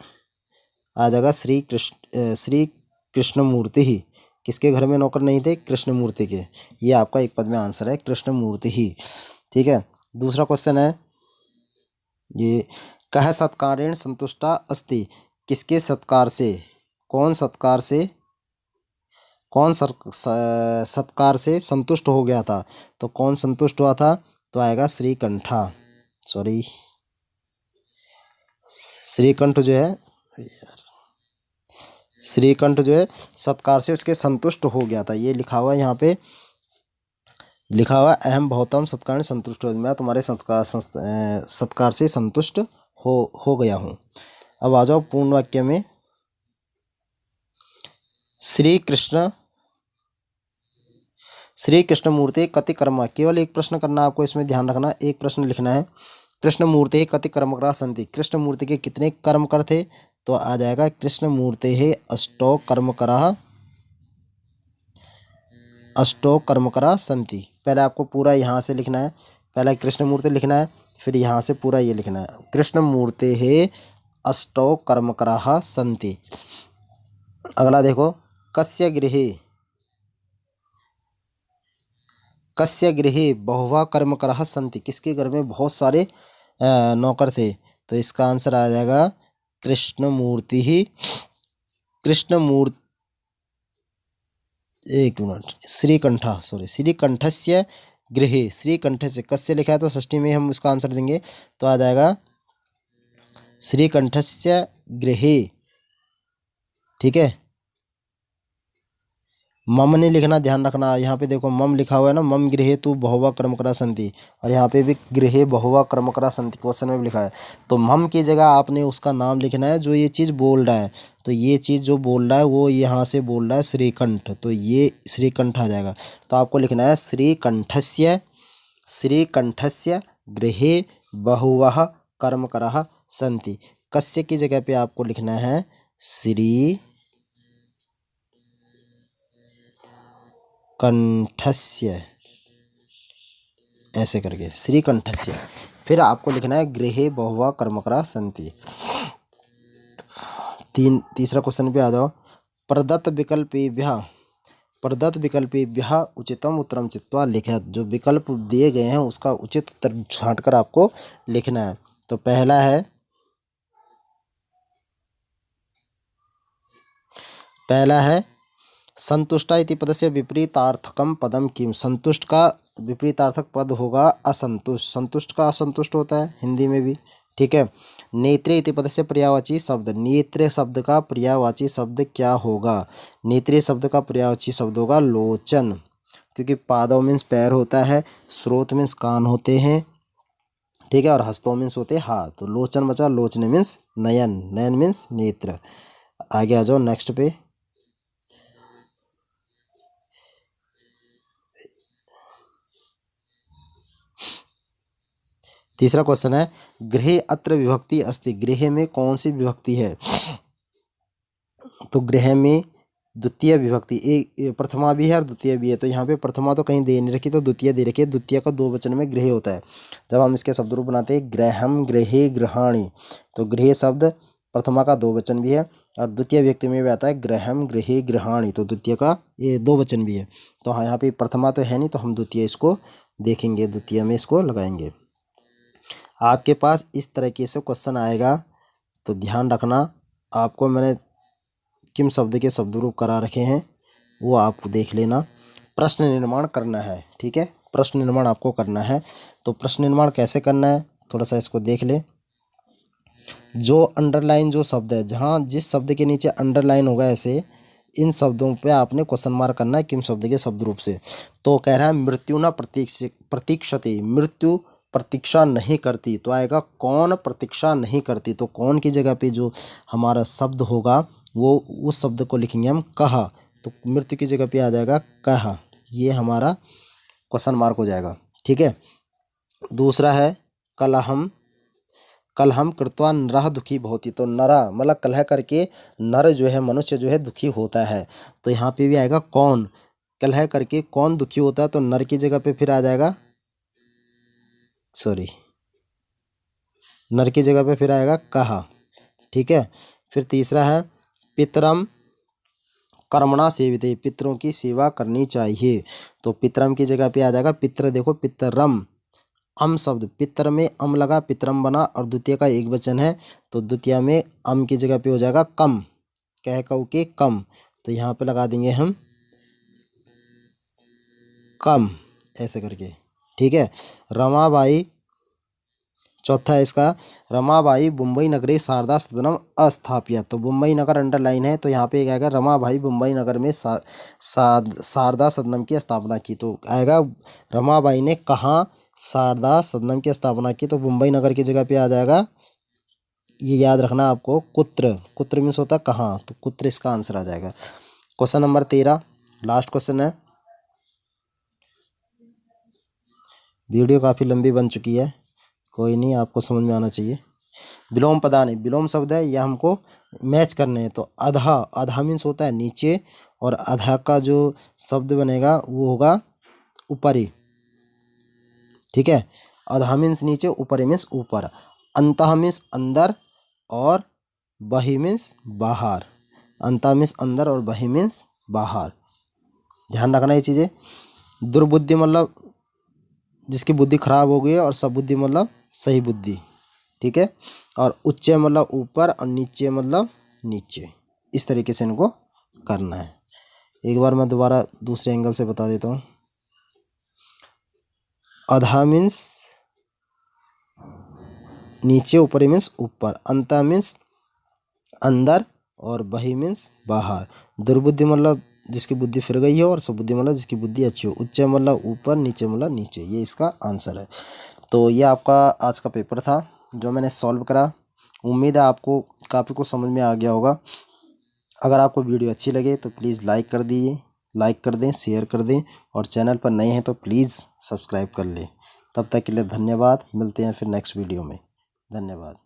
आ जाएगा श्री कृष्णमूर्ति ही। किसके घर में नौकर नहीं थे, कृष्णमूर्ति के। ये आपका एक पद में आंसर है, कृष्णमूर्ति ही। ठीक है, दूसरा क्वेश्चन है ये, कह सत्कारेण संतुष्टा अस्ति, किसके सत्कार से, कौन सत्कार से, कौन सत्कार से संतुष्ट हो गया था, तो कौन संतुष्ट हुआ था, तो आएगा श्रीकंठा, सॉरी श्रीकंठ जो है, श्रीकंठ जो है सत्कार से उसके संतुष्ट हो गया था। ये लिखा हुआ है यहाँ पे, लिखा हुआ अहम भवतां सत्कार संतुष्ट हो, मैं तुम्हारे सत्कार से संतुष्ट हो गया हूँ। अब आ जाओ पूर्ण वाक्य में। श्री कृष्णमूर्ति कति कर्म, केवल एक प्रश्न करना आपको, इसमें ध्यान रखना, एक प्रश्न लिखना है। कृष्णमूर्ति कति कर्मकरा सन्ति, कृष्णमूर्ति के कितने कर्मकर थे, तो आ जाएगा कृष्णमूर्ते अष्टौ कर्मकरा सन्ति। पहले आपको पूरा यहाँ से लिखना है, पहले कृष्णमूर्ति लिखना है, फिर यहाँ से पूरा ये लिखना है, कृष्णमूर्ते अष्टौ कर्मकरा सन्ति। अगला देखो, कस्य गृहे बहुवा कर्मकराः सन्ति, किसके घर में बहुत सारे नौकर थे, तो इसका आंसर आ जाएगा कृष्णमूर्ति ही। एक मिनट, श्रीकंठस्य गृहे, श्रीकंठ से कस्य लिखा है तो षष्ठी में हम इसका आंसर देंगे, तो आ जाएगा श्रीकंठस्य गृहे। ठीक है, मम नहीं लिखना, ध्यान रखना, यहाँ पे देखो मम लिखा हुआ है ना, मम गृहे तु बहुवा कर्मकरा सन्ति, और यहाँ पे भी गृहे बहुवा कर्मकरा सन्ति क्वेश्चन में भी लिखा है। तो मम की जगह आपने उसका नाम लिखना है जो ये चीज़ बोल रहा है, तो ये चीज़ जो बोल रहा है वो यहाँ से बोल रहा है श्रीकंठ, तो ये श्रीकंठ आ जाएगा। तो आपको लिखना है श्रीकंठस्य गृहे बहुवः कर्मकराः सन्ति। कस्य की जगह पे आपको लिखना है कंठस्य, ऐसे करके श्रीकंठस्य। फिर आपको लिखना है गृहे बहुवा कर्मकरा सन्ति। तीसरा क्वेश्चन पे आ जाओ। प्रदत्त विकल्पेभ्यः उचितम उत्तरम चित्वा लिखित, जो विकल्प दिए गए हैं उसका उचित उत्तर छांटकर आपको लिखना है। तो पहला है संतुष्टा इति पदस्य विपरीतार्थकम पदम किम, संतुष्ट का विपरीतार्थक पद होगा असंतुष्ट, संतुष्ट का असंतुष्ट होता है हिंदी में भी। ठीक है, नेत्रे इति पदस्य पर्यायवाची शब्द, नेत्र शब्द का पर्यायवाची शब्द क्या होगा, नेत्रे शब्द का पर्यायवाची शब्द होगा लोचन, क्योंकि पादव मीन्स पैर होता है, स्रोत मीन्स कान होते हैं, ठीक है, और हस्तों मीन्स होते हैं हाथ, तो लोचन बचा, लोचने मीन्स नयन, नयन मीन्स नेत्र। आगे आ जाओ नेक्स्ट पे। तीसरा क्वेश्चन है, गृहे अत्र विभक्ति अस्ति, गृह में कौन सी विभक्ति है, तो गृह में द्वितीय विभक्ति एक प्रथमा भी है और द्वितीय भी है, तो यहाँ पे प्रथमा तो कहीं दे नहीं रखी, तो द्वितीय दे रखी है। द्वितीय का दो वचन में गृह होता है। जब हम इसके शब्द रूप बनाते हैं गृहम गृहे गृहाणि, तो गृह शब्द प्रथमा का दो वचन भी है और द्वितीय व्यक्ति में भी आता है गृहम गृहे गृहाणि, तो द्वितीय का ये दो वचन भी है। तो हाँ, यहाँ पे प्रथमा तो है नहीं, तो हम द्वितीय इसको देखेंगे, द्वितीय में इसको लगाएंगे। आपके पास इस तरीके से क्वेश्चन आएगा तो ध्यान रखना, आपको मैंने किन शब्द के शब्द रूप करा रखे हैं वो आपको देख लेना। प्रश्न निर्माण करना है, ठीक है, प्रश्न निर्माण आपको करना है। तो प्रश्न निर्माण कैसे करना है, थोड़ा सा इसको देख ले। जो अंडरलाइन जो शब्द है, जहाँ जिस शब्द के नीचे अंडरलाइन होगा ऐसे, इन शब्दों पे आपने क्वेश्चन मार्क करना है किन शब्द के शब्द रूप से। तो कह रहा है मृत्यु न प्रतीक्षते, मृत्यु प्रतीक्षा नहीं करती, तो आएगा कौन प्रतीक्षा नहीं करती। तो कौन की जगह पे जो हमारा शब्द होगा वो उस शब्द को लिखेंगे हम कहा, तो मृत्यु की जगह पे आ जाएगा कहा, ये हमारा क्वेश्चन मार्क हो जाएगा, ठीक है। दूसरा है कलहम, कलहम कृत्वा नरः दुखी भवति, तो नरा मतलब कलह करके नर जो है मनुष्य जो है दुखी होता है, तो यहाँ पे भी आएगा कौन, कलह करके कौन दुखी होता है, तो नर की जगह पे फिर आ जाएगा नर की जगह पे फिर आएगा कहा, ठीक है। फिर तीसरा है पितरम कर्मणा सेविते, पितरों की सेवा करनी चाहिए, तो पितरम की जगह पे आ जाएगा पितर, देखो पितरम, अम शब्द पितर में अम लगा, पितरम बना और द्वितीय का एक वचन है, तो द्वितीय में अम की जगह पे हो जाएगा कम, कह कऊ के कम, तो यहाँ पे लगा देंगे हम कम ऐसे करके, ठीक है। रमाबाई, चौथा है इसका रमाबाई मुंबई नगरे शारदा सदनम अस्थाप्य, तो मुंबई नगर अंडरलाइन है, तो यहाँ पे आएगा रमाबाई मुंबई नगर में शारदा सदनम की स्थापना की, तो आएगा रमाबाई ने कहाँ शारदा सदनम की स्थापना की, तो मुंबई नगर की जगह पे आ जाएगा, ये याद रखना आपको, कुत्र, कुत्र मीन्स होता है कहाँ, तो कुत्र इसका आंसर आ जाएगा। क्वेश्चन नंबर 13 लास्ट क्वेश्चन है। वीडियो काफ़ी लंबी बन चुकी है, कोई नहीं, आपको समझ में आना चाहिए। विलोम पदानि, विलोम शब्द है, यह हमको मैच करने हैं, तो अधा, अधा मीन्स होता है नीचे और अधा का जो शब्द बनेगा वो होगा ऊपरी, ठीक है। अधा मीन्स नीचे, ऊपरी मीन्स ऊपर, अंतः मीन्स अंदर और बहि मीन्स बाहर, अंतः मीन्स अंदर और बहि मीन्स बाहर, ध्यान रखना ये चीज़ें। दुर्बुद्धि मतलब जिसकी बुद्धि खराब हो गई है और सबुद्धि मतलब सही बुद्धि, ठीक है। और उच्च मतलब ऊपर और नीचे मतलब नीचे, इस तरीके से इनको करना है। एक बार मैं दोबारा दूसरे एंगल से बता देता हूँ। अधा मीन्स नीचे, ऊपरी मीन्स ऊपर, अंतः मीन्स अंदर और बहि मीन्स बाहर। दुर्बुद्धि मतलब जिसकी बुद्धि फिर गई हो और सबुद्धि मतलब जिसकी बुद्धि अच्छी हो। उच्च मतलब ऊपर, नीचे मतलब नीचे, ये इसका आंसर है। तो ये आपका आज का पेपर था जो मैंने सॉल्व करा। उम्मीद है आपको काफ़ी कुछ समझ में आ गया होगा। अगर आपको वीडियो अच्छी लगे तो प्लीज़ लाइक कर दीजिए, लाइक कर दें, शेयर कर दें और चैनल पर नए हैं तो प्लीज़ सब्सक्राइब कर लें। तब तक के लिए धन्यवाद, मिलते हैं फिर नेक्स्ट वीडियो में। धन्यवाद।